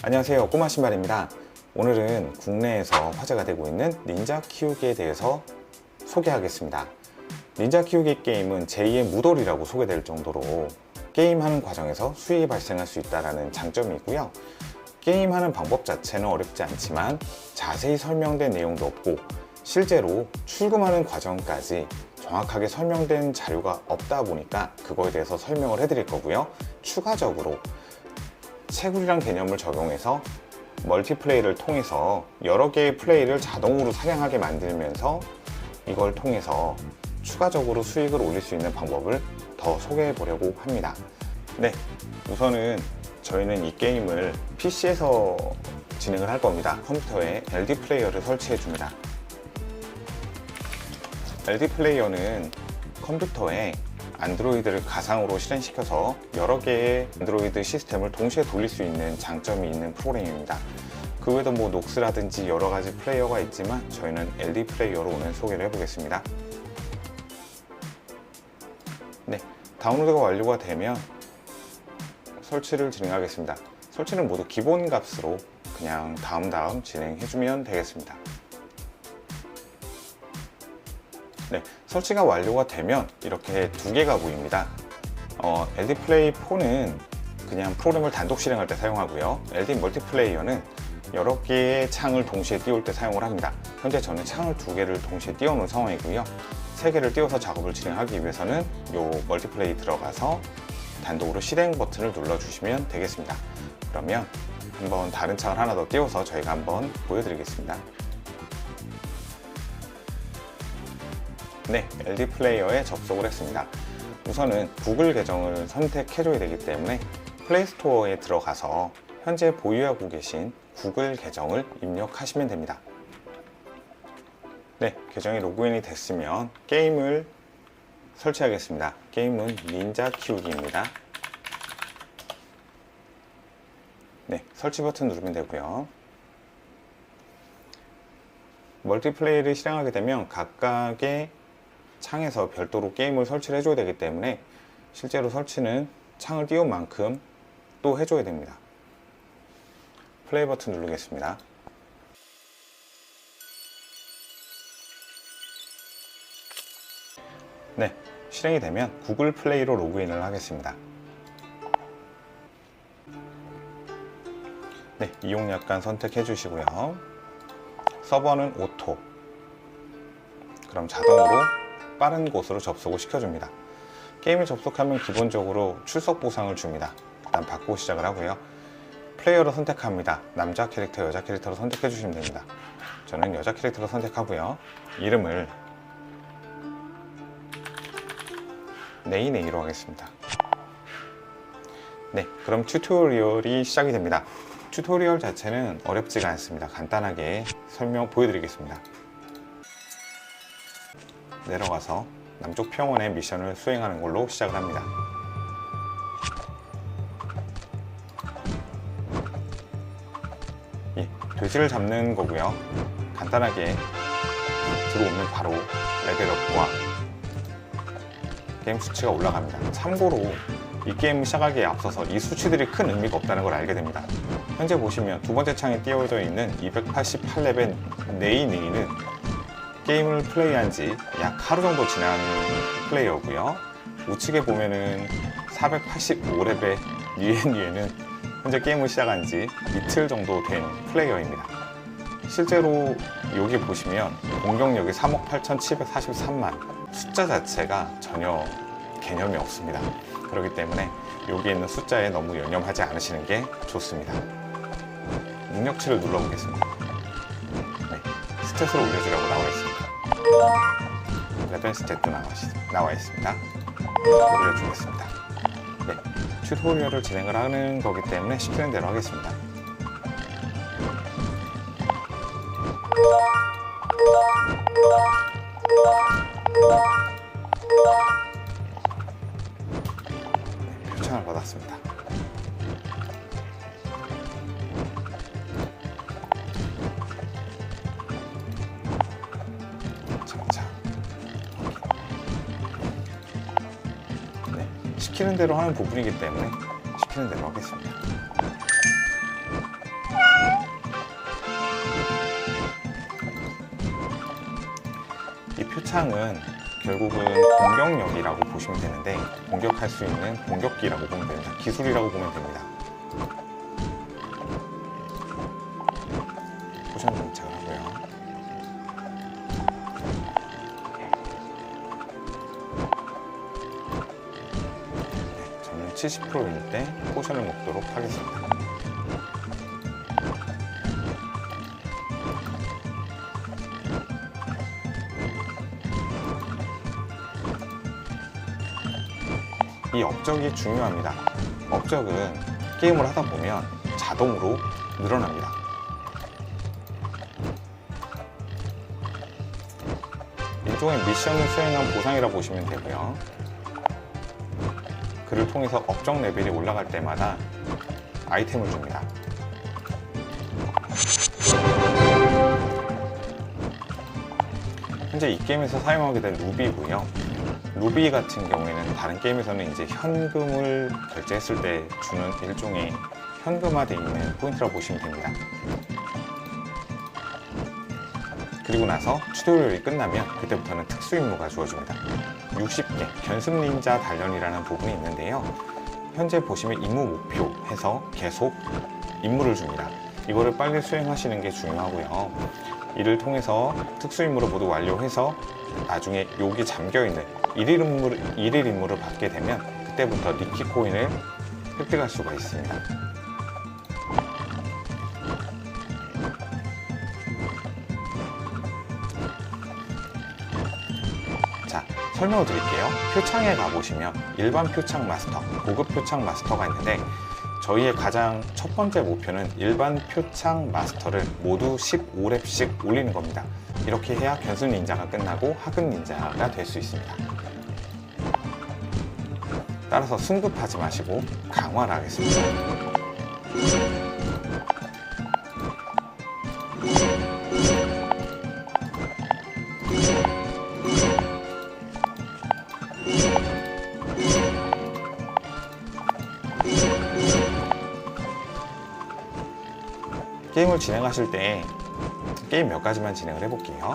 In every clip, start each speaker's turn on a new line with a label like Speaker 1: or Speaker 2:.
Speaker 1: 안녕하세요, 꼬마신발입니다. 오늘은 국내에서 화제가 되고 있는 닌자 키우기에 대해서 소개하겠습니다. 닌자 키우기 게임은 제2의 무돌이라고 소개될 정도로 게임하는 과정에서 수익이 발생할 수 있다는 장점이 있고요. 게임하는 방법 자체는 어렵지 않지만 자세히 설명된 내용도 없고 실제로 출금하는 과정까지 정확하게 설명된 자료가 없다 보니까 그거에 대해서 설명을 해드릴 거고요. 추가적으로 채굴이란 개념을 적용해서 멀티플레이를 통해서 여러 개의 플레이를 자동으로 사냥하게 만들면서 이걸 통해서 추가적으로 수익을 올릴 수 있는 방법을 더 소개해 보려고 합니다. 네, 우선은 저희는 이 게임을 PC에서 진행을 할 겁니다. 컴퓨터에 LD 플레이어를 설치해 줍니다. LD 플레이어는 컴퓨터에 안드로이드를 가상으로 실행시켜서 여러 개의 안드로이드 시스템을 동시에 돌릴 수 있는 장점이 있는 프로그램입니다. 그 외에도 녹스라든지 여러 가지 플레이어가 있지만 저희는 LD 플레이어로 오늘 소개를 해보겠습니다. 네, 다운로드가 완료가 되면 설치를 진행하겠습니다. 설치는 모두 기본 값으로 그냥 다음 진행해주면 되겠습니다. 네, 설치가 완료가 되면 이렇게 두 개가 보입니다. LD 플레이 4는 그냥 프로그램을 단독 실행할 때 사용하고요. LD 멀티플레이어는 여러 개의 창을 동시에 띄울 때 사용을 합니다. 현재 저는 창을 두 개를 동시에 띄워놓은 상황이고요. 세 개를 띄워서 작업을 진행하기 위해서는 이 멀티플레이 들어가서 단독으로 실행 버튼을 눌러주시면 되겠습니다. 그러면 한번 다른 창을 하나 더 띄워서 저희가 한번 보여드리겠습니다. 네, LD 플레이어에 접속을 했습니다. 우선은 구글 계정을 선택해줘야 되기 때문에 플레이스토어에 들어가서 현재 보유하고 계신 구글 계정을 입력하시면 됩니다. 네, 계정이 로그인이 됐으면 게임을 설치하겠습니다. 게임은 닌자 키우기입니다. 네, 설치 버튼 누르면 되고요. 멀티플레이를 실행하게 되면 각각의 창에서 별도로 게임을 설치를 해줘야 되기 때문에 실제로 설치는 창을 띄운 만큼 또 해줘야 됩니다. 플레이 버튼 누르겠습니다. 네, 실행이 되면 구글 플레이로 로그인을 하겠습니다. 네, 이용 약관 선택해 주시고요. 서버는 오토. 그럼 자동으로 빠른 곳으로 접속을 시켜줍니다. 게임에 접속하면 기본적으로 출석 보상을 줍니다. 일단 받고 시작을 하고요. 플레이어로 선택합니다. 남자 캐릭터, 여자 캐릭터로 선택해 주시면 됩니다. 저는 여자 캐릭터로 선택하고요. 이름을 네이네이로 하겠습니다. 네, 그럼 튜토리얼이 시작이 됩니다. 튜토리얼 자체는 어렵지가 않습니다. 간단하게 설명 보여드리겠습니다. 내려가서 남쪽 평원의 미션을 수행하는 걸로 시작을 합니다. 예, 돼지를 잡는 거고요. 간단하게 들어오면 바로 레벨업과 게임 수치가 올라갑니다. 참고로 이 게임을 시작하기에 앞서서 이 수치들이 큰 의미가 없다는 걸 알게 됩니다. 현재 보시면 두 번째 창에 띄워져 있는 288레벨 네이네이는 게임을 플레이한 지 약 하루 정도 지난 플레이어고요. 우측에 보면은 485레벨 니에니에는 현재 게임을 시작한 지 이틀 정도 된 플레이어입니다. 실제로 여기 보시면 공격력이 38,743만, 숫자 자체가 전혀 개념이 없습니다. 그렇기 때문에 여기 있는 숫자에 너무 연연하지 않으시는 게 좋습니다. 능력치를 눌러보겠습니다. 네, 스탯을 올려주라고 나와 있습니다. 레벨 스탯도 나와 있습니다. 올려주겠습니다. 네, 튜토리얼을 진행을 하는 거기 때문에 시키는 대로 하겠습니다. 네, 표창을 받았습니다. 시키는 대로 하는 부분이기 때문에 시키는 대로 하겠습니다. 표창은 결국은 공격력이라고 보시면 되는데, 공격할 수 있는 공격기라고 보면 됩니다. 기술이라고 보면 됩니다. 포션 장착을 하고요. 네, 저는 70%일 때 포션을 먹도록 하겠습니다. 이 업적이 중요합니다. 업적은 게임을 하다 보면 자동으로 늘어납니다. 일종의 미션을 수행한 보상이라고 보시면 되고요. 그를 통해서 업적 레벨이 올라갈 때마다 아이템을 줍니다. 현재 이 게임에서 사용하게 된 루비고요. 루비 같은 경우에는 다른 게임에서는 이제 현금을 결제했을 때 주는 일종의 현금화되어 있는 포인트라고 보시면 됩니다. 그리고 나서 튜토리얼이 끝나면 그때부터는 특수 임무가 주어집니다. 60개 견습 닌자 단련이라는 부분이 있는데요. 현재 보시면 임무 목표 해서 계속 임무를 줍니다. 이거를 빨리 수행하시는 게 중요하고요. 이를 통해서 특수 임무를 모두 완료해서 나중에 여기 잠겨있는 일일 임무를 받게 되면 그때부터 리키 코인을 획득할 수가 있습니다. 자, 설명을 드릴게요. 표창에 가보시면 일반 표창 마스터, 고급 표창 마스터가 있는데, 저희의 가장 첫 번째 목표는 일반 표창 마스터를 모두 15렙씩 올리는 겁니다. 이렇게 해야 견습 닌자가 끝나고 하급 닌자가 될 수 있습니다. 따라서 승급하지 마시고 강화를 하겠습니다. 게임을 진행하실 때 게임 몇 가지만 진행을 해볼게요.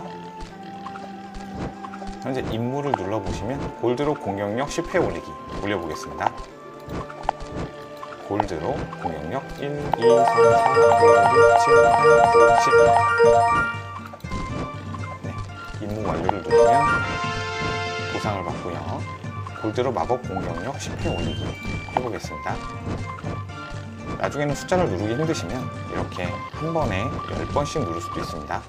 Speaker 1: 현재 임무를 눌러보시면 골드로 공격력 10회 올리기 올려보겠습니다. 골드로 공격력 1, 2, 3, 4, 5, 6, 7, 8, 9, 10. 네, 임무 완료를 누르면 보상을 받고요. 골드로 마법 공격력 10회 올리기 해보겠습니다. 나중에는 숫자를 누르기 힘드시면 이렇게 한 번에 10번씩 누를 수도 있습니다.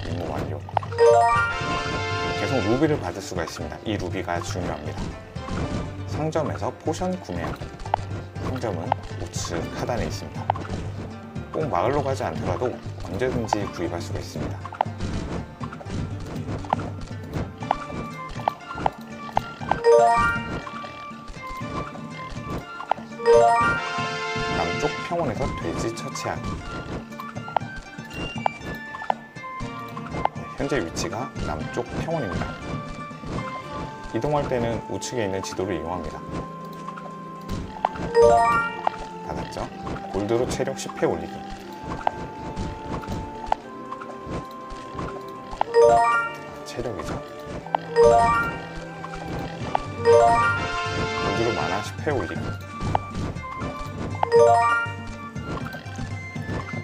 Speaker 1: 임무 완료. 계속 루비를 받을 수가 있습니다. 이 루비가 중요합니다. 상점에서 포션 구매하기. 상점은 우측 하단에 있습니다. 꼭 마을로 가지 않더라도 언제든지 구입할 수가 있습니다. 남쪽 평원에서 돼지 처치하기. 현재 위치가 남쪽 평원입니다. 이동할 때는 우측에 있는 지도를 이용합니다. 받았죠? 골드로 체력 10회 올리기. 체력이죠? 골드로 만화 10회 올리기.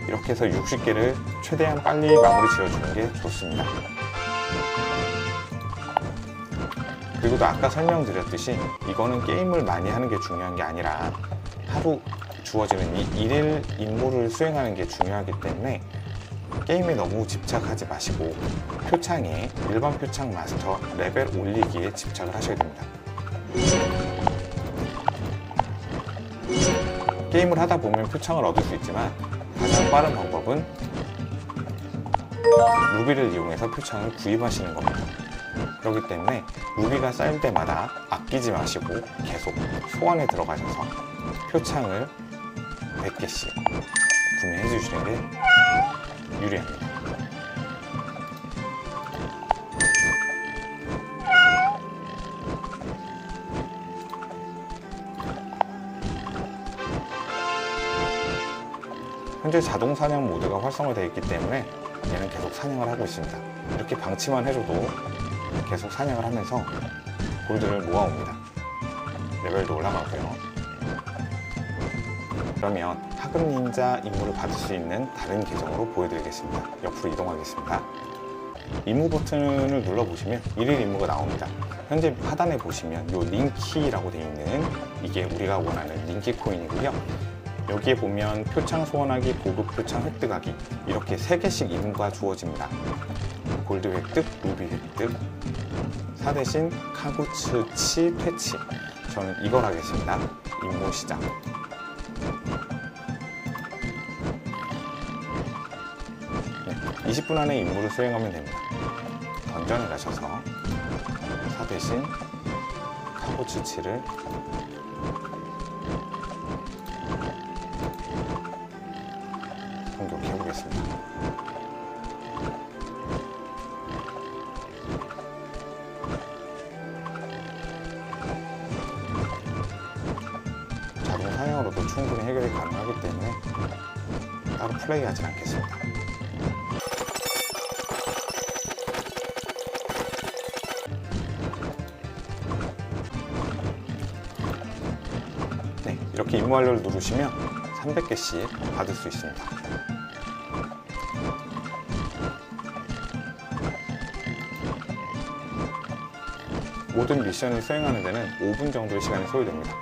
Speaker 1: 이렇게 해서 60개를 최대한 빨리 마무리 지어주는 게 좋습니다. 그리고 또 아까 설명드렸듯이 이거는 게임을 많이 하는 게 중요한 게 아니라 하루 주어지는 이 일일 임무를 수행하는 게 중요하기 때문에 게임에 너무 집착하지 마시고 표창에 일반 표창 마스터 레벨 올리기에 집착을 하셔야 됩니다. 게임을 하다 보면 표창을 얻을 수 있지만 가장 빠른 방법은 루비를 이용해서 표창을 구입하시는 겁니다. 그렇기 때문에 루비가 쌓일 때마다 아끼지 마시고 계속 소환에 들어가셔서 표창을 100개씩 구매해 주시는 게 유리합니다. 현재 자동 사냥 모드가 활성화되어 있기 때문에 얘는 계속 사냥을 하고 있습니다. 이렇게 방치만 해줘도 계속 사냥을 하면서 골드를 모아옵니다. 레벨도 올라가고요. 그러면 하급 닌자 임무를 받을 수 있는 다른 계정으로 보여드리겠습니다. 옆으로 이동하겠습니다. 임무 버튼을 눌러보시면 일일 임무가 나옵니다. 현재 하단에 보시면 이 링키라고 되어 있는 이게 우리가 원하는 링키 코인이고요. 여기에 보면 표창 소환하기, 보급 표창 획득하기 이렇게 3개씩 임무가 주어집니다. 골드 획득, 루비 획득, 4대신 카구츠치 퇴치. 저는 이걸 하겠습니다. 임무 시작. 네, 20분 안에 임무를 수행하면 됩니다. 던전에 가셔서 4대신 카구츠치를 공격해 보겠습니다. 자동 사냥으로도 충분히 해결이 가능하기 때문에 따로 플레이하지 않겠습니다. 네, 이렇게 임무 완료를 누르시면 300개씩 받을 수 있습니다. 모든 미션을 수행하는 데는 5분 정도의 시간이 소요됩니다.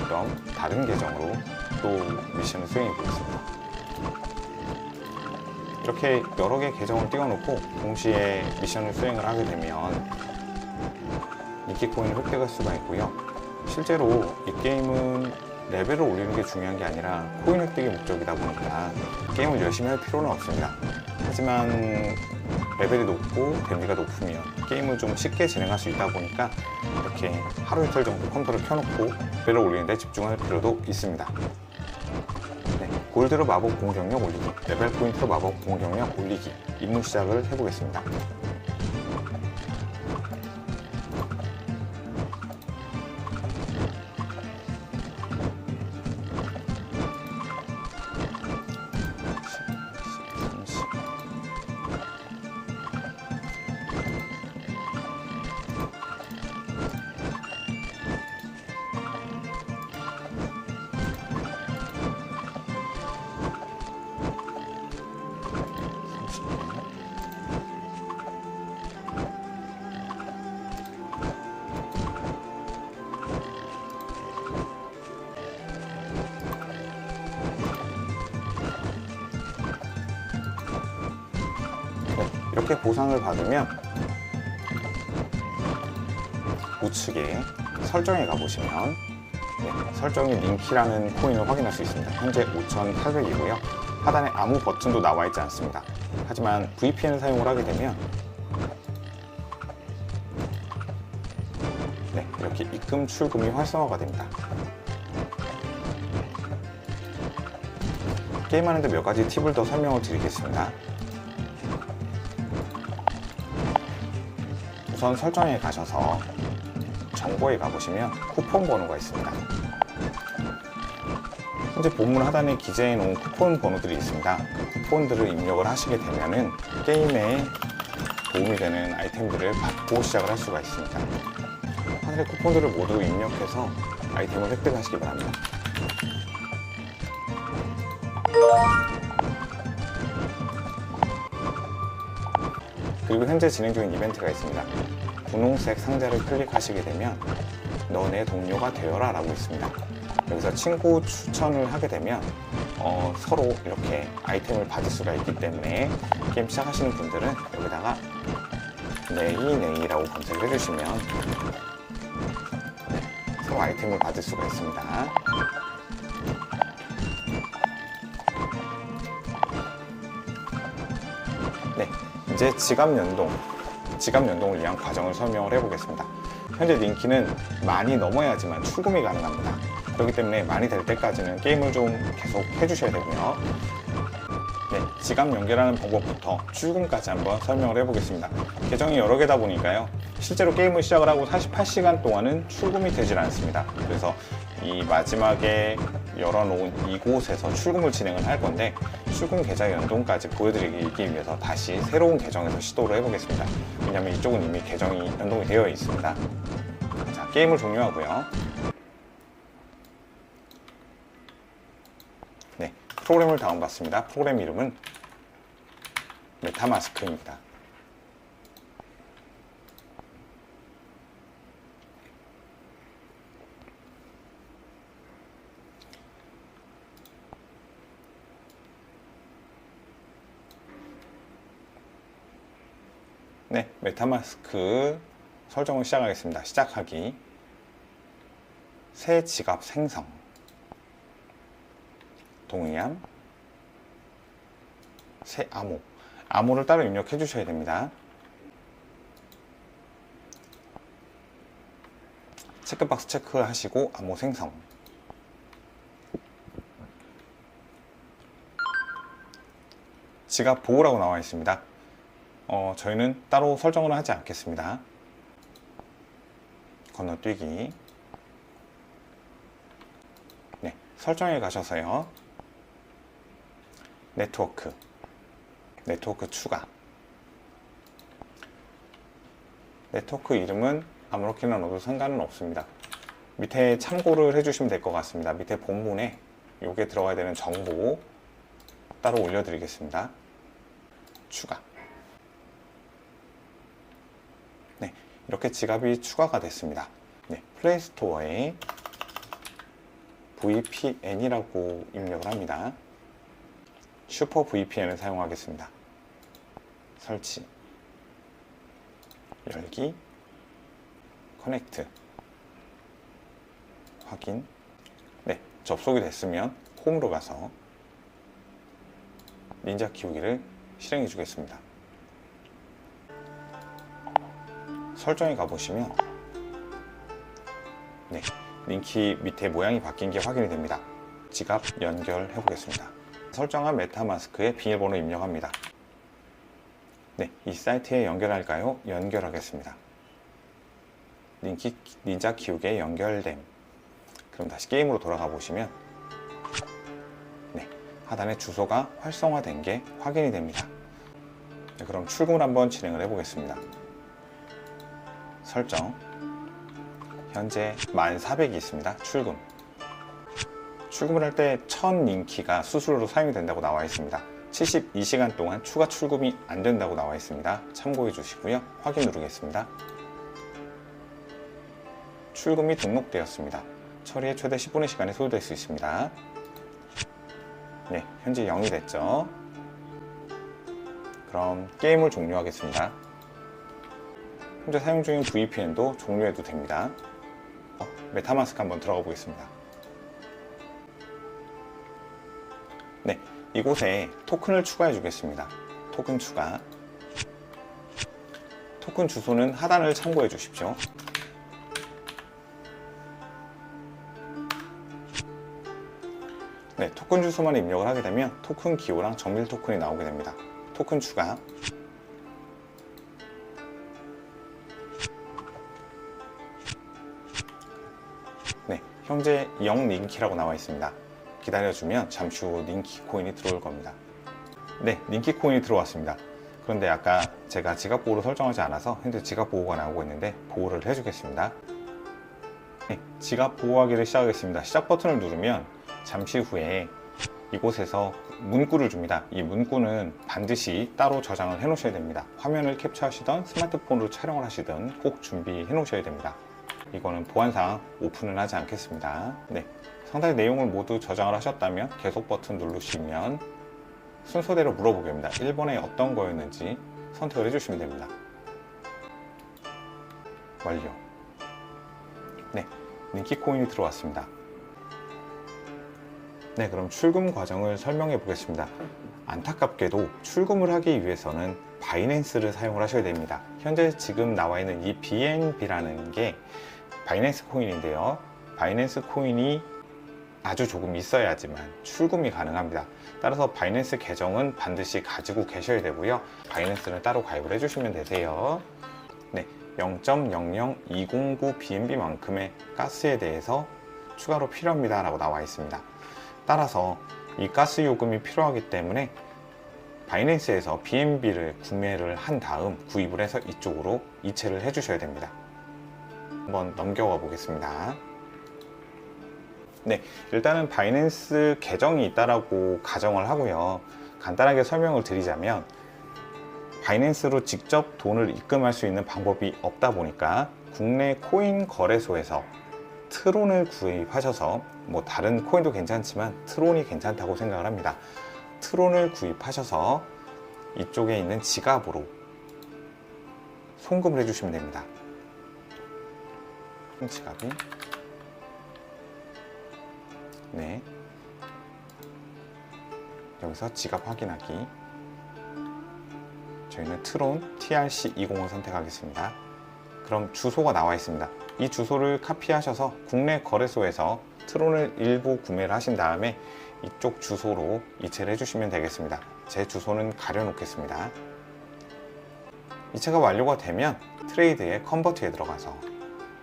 Speaker 1: 그럼 다른 계정으로 또 미션을 수행해 보겠습니다. 이렇게 여러 개 계정을 띄워놓고 동시에 미션을 수행을 하게 되면 인기 코인을 획득할 수가 있고요. 실제로 이 게임은 레벨을 올리는 게 중요한 게 아니라 코인 획득이 목적이다 보니까 게임을 열심히 할 필요는 없습니다. 하지만 레벨이 높고 데미지가 높으면 게임을 좀 쉽게 진행할 수 있다 보니까 이렇게 하루 이틀 정도 컴퓨터를 켜놓고 레벨을 올리는 데 집중할 필요도 있습니다. 네, 골드로 마법 공격력 올리기, 레벨 포인트로 마법 공격력 올리기 임무 시작을 해보겠습니다. 이렇게 보상을 받으면 우측에 설정에 가보시면 설정에 링키라는 코인을 확인할 수 있습니다. 현재 5,800이고요. 하단에 아무 버튼도 나와 있지 않습니다. 하지만 VPN을 사용을 하게 되면 이렇게 입금 출금이 활성화가 됩니다. 게임하는데 몇 가지 팁을 더 설명을 드리겠습니다. 우선 설정에 가셔서 정보에 가보시면 쿠폰 번호가 있습니다. 현재 본문 하단에 기재해 놓은 쿠폰 번호들이 있습니다. 그 쿠폰들을 입력을 하시게 되면은 게임에 도움이 되는 아이템들을 받고 시작을 할 수가 있습니다. 하늘의 쿠폰들을 모두 입력해서 아이템을 획득하시기 바랍니다. 그리고 현재 진행 중인 이벤트가 있습니다. 분홍색 상자를 클릭하시게 되면 너네 동료가 되어라 라고 있습니다. 여기서 친구 추천을 하게 되면 서로 이렇게 아이템을 받을 수가 있기 때문에 게임 시작하시는 분들은 여기다가 네이네이라고 검색을 해주시면 서로 아이템을 받을 수가 있습니다. 네, 이제 지갑 연동을 위한 과정을 설명을 해보겠습니다. 현재 링키는 많이 넘어야지만 출금이 가능합니다. 그렇기 때문에 많이 될 때까지는 게임을 좀 계속 해주셔야 되고요. 네, 지갑 연결하는 방법부터 출금까지 한번 설명을 해보겠습니다. 계정이 여러 개다 보니까요. 실제로 게임을 시작을 하고 48시간 동안은 출금이 되질 않습니다. 그래서 이 마지막에 열어놓은 이곳에서 출금을 진행을 할 건데, 출금 계좌 연동까지 보여드리기 위해서 다시 새로운 계정에서 시도를 해보겠습니다. 왜냐하면 이쪽은 이미 계정이 연동이 되어 있습니다. 자, 게임을 종료하고요. 네, 프로그램을 다운받습니다. 프로그램 이름은 메타마스크입니다. 네, 메타마스크 설정을 시작하겠습니다. 시작하기, 새 지갑 생성, 동의함, 새 암호를 따로 입력해 주셔야 됩니다. 체크박스 체크하시고 암호 생성. 지갑 보호라고 나와 있습니다. 저희는 따로 설정을 하지 않겠습니다. 건너뛰기. 네, 설정에 가셔서요. 네트워크 추가. 네트워크 이름은 아무렇게나 넣어도 상관은 없습니다. 밑에 참고를 해주시면 될 것 같습니다. 밑에 본문에 요게 들어가야 되는 정보 따로 올려드리겠습니다. 추가. 네, 이렇게 지갑이 추가가 됐습니다. 네, 플레이스토어에 VPN이라고 입력을 합니다. 슈퍼 VPN을 사용하겠습니다. 설치, 열기, 커넥트, 확인. 네, 접속이 됐으면 홈으로 가서 닌자 키우기를 실행해 주겠습니다. 설정에 가보시면 네, 링키 밑에 모양이 바뀐 게 확인이 됩니다. 지갑 연결해 보겠습니다. 설정한 메타마스크에 비밀번호 입력합니다. 네, 이 사이트에 연결할까요? 연결하겠습니다. 닌자 키우기에 연결됨. 그럼 다시 게임으로 돌아가 보시면 네, 하단에 주소가 활성화된 게 확인이 됩니다. 네, 그럼 출금을 한번 진행을 해 보겠습니다. 설정, 현재 1400이 있습니다. 출금을 할 때 1000 링키가 수수료로 사용이 된다고 나와 있습니다. 72시간 동안 추가 출금이 안 된다고 나와 있습니다. 참고해 주시고요. 확인 누르겠습니다. 출금이 등록되었습니다. 처리에 최대 10분의 시간이 소요될 수 있습니다. 네, 현재 0이 됐죠. 그럼 게임을 종료하겠습니다. 현재 사용 중인 VPN도 종료해도 됩니다. 메타마스크 한번 들어가 보겠습니다. 네, 이곳에 토큰을 추가해 주겠습니다. 토큰 추가. 토큰 주소는 하단을 참고해 주십시오. 네, 토큰 주소만 입력을 하게 되면 토큰 기호랑 정밀 토큰이 나오게 됩니다. 토큰 추가. 네, 현재 0 링키라고 나와 있습니다. 기다려주면 잠시 후 링키 코인이 들어올 겁니다. 네, 링키 코인이 들어왔습니다. 그런데 아까 제가 지갑 보호를 설정하지 않아서 현재 지갑 보호가 나오고 있는데 보호를 해주겠습니다. 네, 지갑 보호하기를 시작하겠습니다. 시작 버튼을 누르면 잠시 후에 이곳에서 문구를 줍니다. 이 문구는 반드시 따로 저장을 해 놓으셔야 됩니다. 화면을 캡처하시던 스마트폰으로 촬영을 하시든 꼭 준비해 놓으셔야 됩니다. 이거는 보안상 오픈은 하지 않겠습니다. 네, 상단의 내용을 모두 저장을 하셨다면 계속 버튼 누르시면 순서대로 물어보게 됩니다. 1번에 어떤 거였는지 선택을 해주시면 됩니다. 완료. 네, 링키 코인이 들어왔습니다. 네, 그럼 출금 과정을 설명해 보겠습니다. 안타깝게도 출금을 하기 위해서는 바이낸스를 사용을 하셔야 됩니다. 현재 지금 나와 있는 이 BNB라는 게 바이낸스 코인인데요. 바이낸스 코인이 아주 조금 있어야지만 출금이 가능합니다. 따라서 바이낸스 계정은 반드시 가지고 계셔야 되고요. 바이낸스는 따로 가입을 해주시면 되세요. 네, 0.00209 BNB만큼의 가스에 대해서 추가로 필요합니다 라고 나와 있습니다. 따라서 이 가스 요금이 필요하기 때문에 바이낸스에서 BNB를 구매를 한 다음 구입을 해서 이쪽으로 이체를 해 주셔야 됩니다. 한번 넘겨가 보겠습니다. 네, 일단은 바이낸스 계정이 있다라고 가정을 하고요. 간단하게 설명을 드리자면 바이낸스로 직접 돈을 입금할 수 있는 방법이 없다 보니까 국내 코인 거래소에서 트론을 구입하셔서 뭐 다른 코인도 괜찮지만 트론이 괜찮다고 생각을 합니다. 트론을 구입하셔서 이쪽에 있는 지갑으로 송금을 해주시면 됩니다. 지갑이 네, 여기서 지갑 확인하기. 저희는 트론 TRC205 선택하겠습니다. 그럼 주소가 나와 있습니다. 이 주소를 카피하셔서 국내 거래소에서 트론을 일부 구매를 하신 다음에 이쪽 주소로 이체를 해주시면 되겠습니다. 제 주소는 가려놓겠습니다. 이체가 완료가 되면 트레이드의 컨버트에 들어가서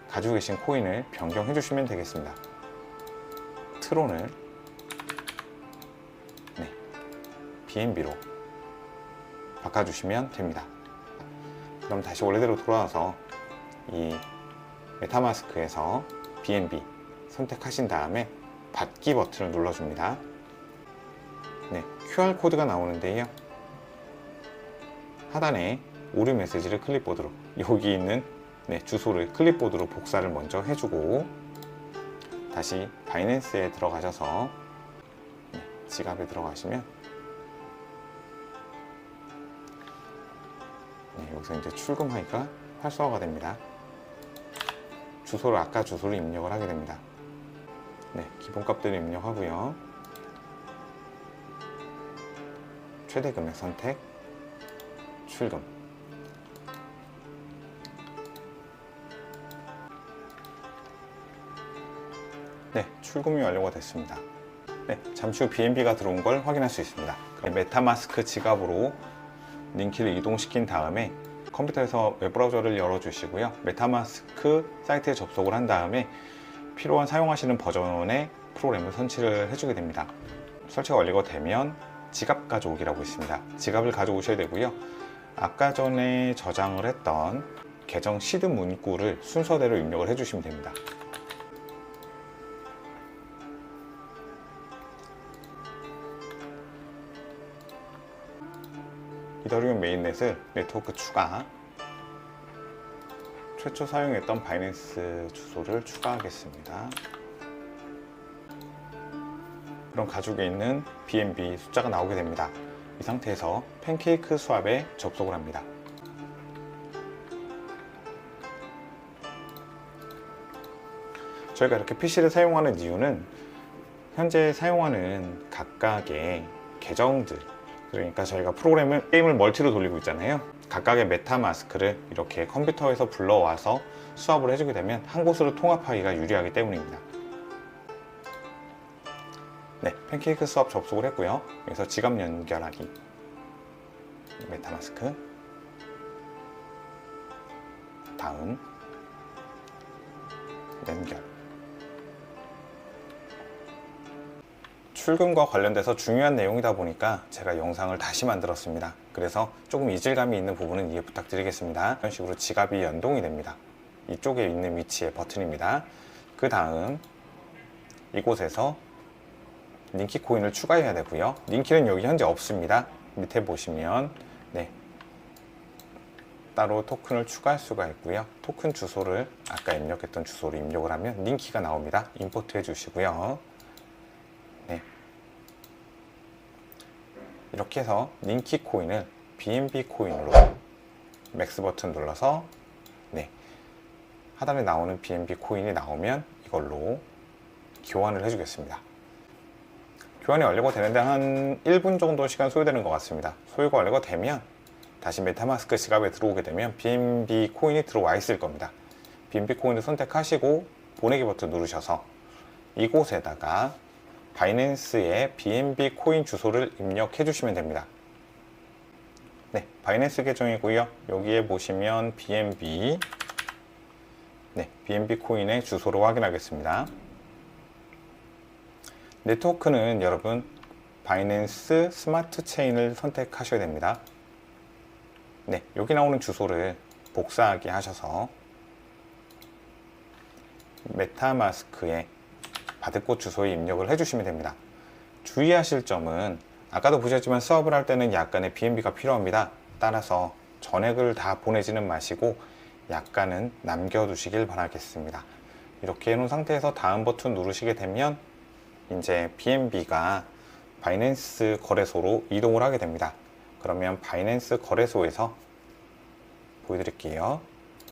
Speaker 1: 가지고 계신 코인을 변경해 주시면 되겠습니다. 트론을 BNB로 바꿔주시면 됩니다. 그럼 다시 원래대로 돌아와서 이 메타마스크에서 BNB 선택하신 다음에 받기 버튼을 눌러줍니다. 네, QR코드가 나오는데요. 하단에 오류 메시지를 클립보드로, 여기 있는 주소를 클립보드로 복사를 먼저 해주고 다시 바이낸스에 들어가셔서 지갑에 들어가시면 여기서 이제 출금하기가 활성화가 됩니다. 주소를 아까 주소를 입력을 하게 됩니다. 네, 기본값대로 입력하고요. 최대 금액 선택, 출금. 네, 출금이 완료가 됐습니다. 네, 잠시 후 BNB가 들어온 걸 확인할 수 있습니다. 메타마스크 지갑으로 링키를 이동시킨 다음에 컴퓨터에서 웹브라우저를 열어주시고요. 메타마스크 사이트에 접속을 한 다음에 필요한 사용하시는 버전의 프로그램을 설치를 해주게 됩니다. 설치가 완료가 되면 지갑 가져오기라고 있습니다. 지갑을 가져오셔야 되고요. 아까 전에 저장을 했던 계정 시드 문구를 순서대로 입력을 해주시면 됩니다. 이더리움 메인넷을 네트워크 추가, 최초 사용했던 바이낸스 주소를 추가하겠습니다. 그럼 가지고 있는 BNB 숫자가 나오게 됩니다. 이 상태에서 팬케이크 스왑에 접속을 합니다. 저희가 이렇게 PC를 사용하는 이유는 현재 사용하는 각각의 계정들, 그러니까 저희가 게임을 멀티로 돌리고 있잖아요. 각각의 메타마스크를 이렇게 컴퓨터에서 불러와서 수합을 해주게 되면 한 곳으로 통합하기가 유리하기 때문입니다. 네, 팬케이크 수합 접속을 했고요. 여기서 지갑 연결하기, 메타마스크, 다음 연결. 출금과 관련돼서 중요한 내용이다 보니까 제가 영상을 다시 만들었습니다. 그래서 조금 이질감이 있는 부분은 이해 부탁드리겠습니다. 이런 식으로 지갑이 연동이 됩니다. 이쪽에 있는 위치의 버튼입니다. 그 다음 이곳에서 링키 코인을 추가해야 되고요. 링키는 여기 현재 없습니다. 밑에 보시면 따로 토큰을 추가할 수가 있고요. 토큰 주소를 아까 입력했던 주소로 입력을 하면 링키가 나옵니다. 임포트 해주시고요. 이렇게 해서 링키 코인을 BNB 코인으로 맥스 버튼 눌러서 하단에 나오는 BNB 코인이 나오면 이걸로 교환을 해주겠습니다. 교환이 완료가 되는데 한 1분 정도 시간 소요되는 것 같습니다. 소요가 완료가 되면 다시 메타마스크 지갑에 들어오게 되면 BNB 코인이 들어와 있을 겁니다. BNB 코인을 선택하시고 보내기 버튼 누르셔서 이곳에다가 바이낸스의 BNB 코인 주소를 입력해 주시면 됩니다. 네, 바이낸스 계정이고요. 여기에 보시면 BNB 코인의 주소로 확인하겠습니다. 네트워크는 여러분 바이낸스 스마트 체인을 선택하셔야 됩니다. 네, 여기 나오는 주소를 복사하기 하셔서 메타마스크에 받을 곳 주소에 입력을 해주시면 됩니다. 주의하실 점은 아까도 보셨지만 수업을 할 때는 약간의 BNB가 필요합니다. 따라서 전액을 다 보내지는 마시고 약간은 남겨두시길 바라겠습니다. 이렇게 해놓은 상태에서 다음 버튼 누르시게 되면 이제 BNB가 바이낸스 거래소로 이동을 하게 됩니다. 그러면 바이낸스 거래소에서 보여드릴게요.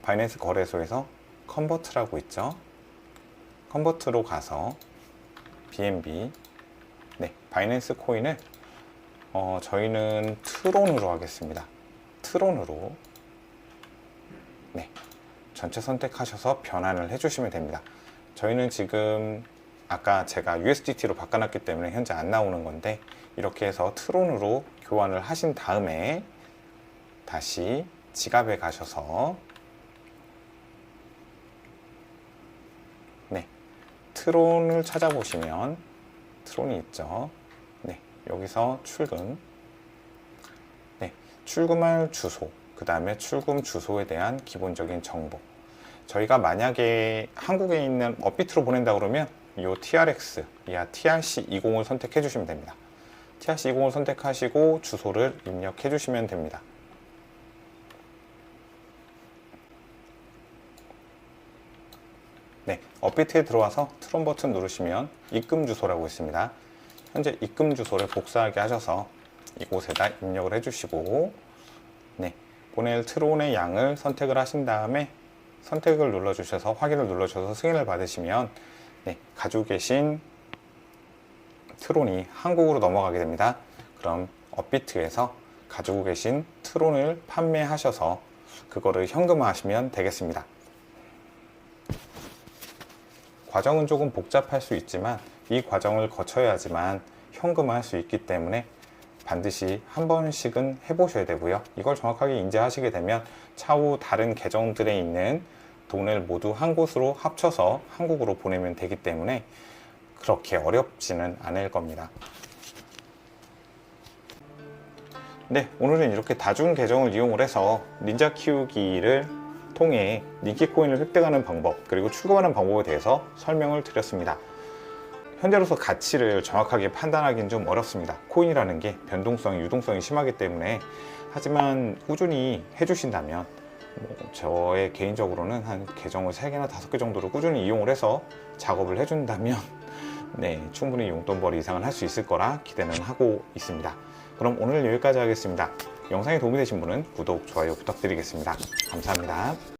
Speaker 1: 바이낸스 거래소에서 컨버트라고 있죠. 컨버트로 가서 BNB, 네, 바이낸스 코인을 저희는 트론으로 하겠습니다. 트론으로, 네, 전체 선택하셔서 변환을 해주시면 됩니다. 저희는 지금 아까 제가 USDT로 바꿔놨기 때문에 현재 안 나오는 건데, 이렇게 해서 트론으로 교환을 하신 다음에 다시 지갑에 가셔서 네, 트론을 찾아보시면 트론이 있죠. 네, 여기서 출금, 네, 출금할 주소, 그 다음에 출금 주소에 대한 기본적인 정보. 저희가 만약에 한국에 있는 업비트로 보낸다 그러면 이 TRX, TRC20을 선택해 주시면 됩니다. TRC20을 선택하시고 주소를 입력해 주시면 됩니다. 네, 업비트에 들어와서 트론 버튼 누르시면 입금 주소라고 있습니다. 현재 입금 주소를 복사하게 하셔서 이곳에다 입력을 해주시고, 네, 보낼 트론의 양을 선택을 하신 다음에 선택을 눌러주셔서 확인을 눌러주셔서 승인을 받으시면 네, 가지고 계신 트론이 한국으로 넘어가게 됩니다. 그럼 업비트에서 가지고 계신 트론을 판매하셔서 그거를 현금화하시면 되겠습니다. 과정은 조금 복잡할 수 있지만 이 과정을 거쳐야지만 현금화할 수 있기 때문에 반드시 한 번씩은 해보셔야 되고요. 이걸 정확하게 인지하시게 되면 차후 다른 계정들에 있는 돈을 모두 한 곳으로 합쳐서 한국으로 보내면 되기 때문에 그렇게 어렵지는 않을 겁니다. 네, 오늘은 이렇게 다중 계정을 이용을 해서 닌자 키우기를 통해 닌키 코인을 획득하는 방법, 그리고 출금하는 방법에 대해서 설명을 드렸습니다. 현재로서 가치를 정확하게 판단하기는 좀 어렵습니다. 코인이라는 게 변동성이, 유동성이 심하기 때문에. 하지만 꾸준히 해주신다면 저의 개인적으로는 한 계정을 3개나 5개 정도로 꾸준히 이용을 해서 작업을 해준다면 네, 충분히 용돈벌이 이상은 할 수 있을 거라 기대는 하고 있습니다. 그럼 오늘 여기까지 하겠습니다. 영상이 도움이 되신 분은 구독, 좋아요 부탁드리겠습니다. 감사합니다.